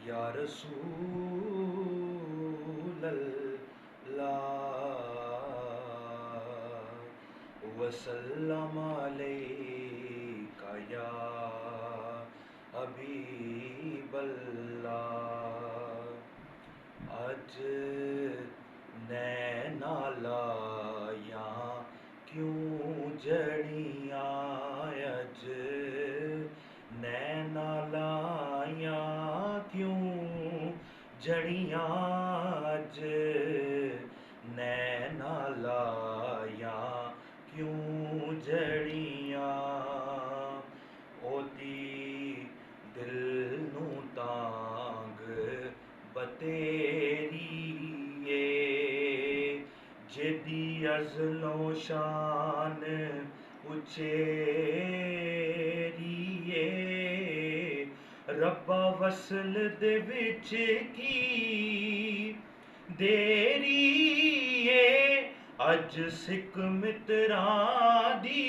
या रसूल अल्लाह वसल्लम अलैका या हबीबल्लाह। अज नैना लाया क्यों जड़ियां, अज नैना लाया क्यों जड़ियां, अज नैना लाया क्यों जड़ियां। ओदी दिल नू तांग बतेरी जेदी अज़लो शान उचेरी रब्बा वसल दे विच की देरी अज सिक मित्रां दी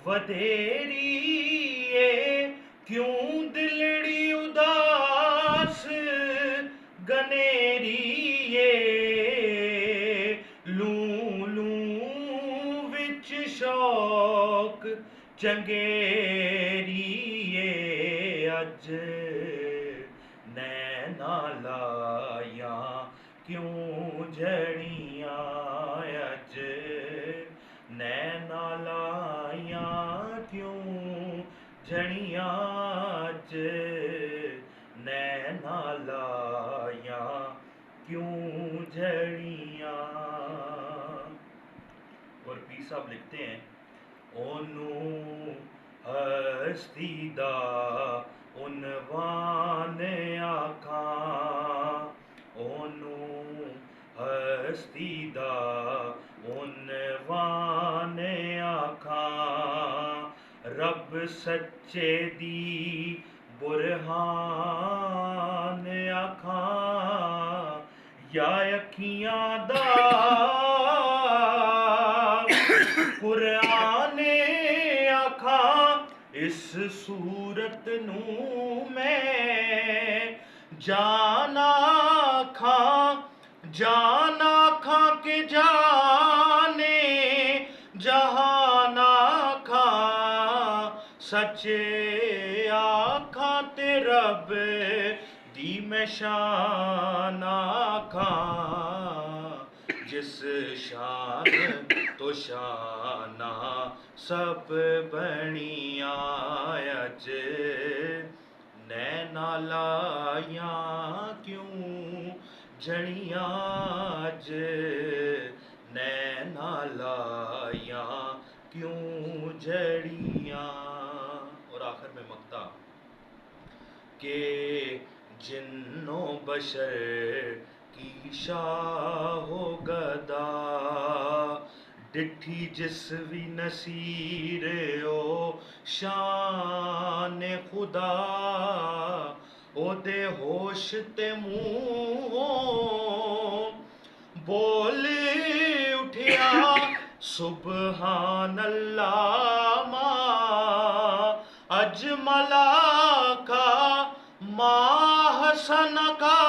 वधेरी क्यों दिलड़ी उदास गनेरी लू लू विच शौक चंगेरी अज नैना लाया क्यों जड़ियां, अज नैना लाया क्यों जड़ियां, अज नैना लाया क्यों जड़ियां। और पीर साहब लिखते हैं ओनू हस्ती दा उनवान आखां, ओनू हस्ती दा उनवान आखां, रब सच्चे दी बुरहान आखां, या अखियां दा कुरान आखां। इस सूरत नू मैं जाना खां के जाने जहाना खां, सच्चे आखां ते रब दी मैं शान आखां, जिस शान तो शाना सब बनिया, अज नैना लाया क्यों जड़ियां, अज नैना लाया क्यों जड़ियां। और आखिर में मक्ता के जिन्नो बशर की शाहो गदा, डिठी जिस भी नसीर ओ शान खुदा, ओदे होश ते मुंहों बोल उठिया सुबहान अल्लाह मां, अज मलाका मां हसन का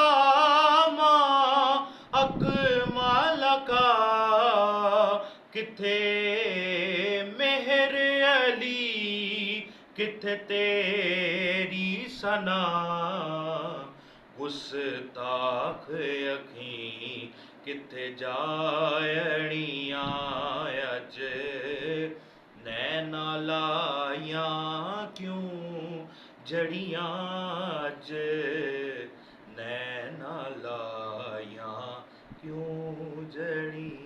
मां अकमल का, किथे मेहर अली किथे तेरी सना, गुस्ताख अखीं किथे जायणियां, अज नैना लाया क्यों जड़ियां, अज नैना लाया क्यों जड़ियां।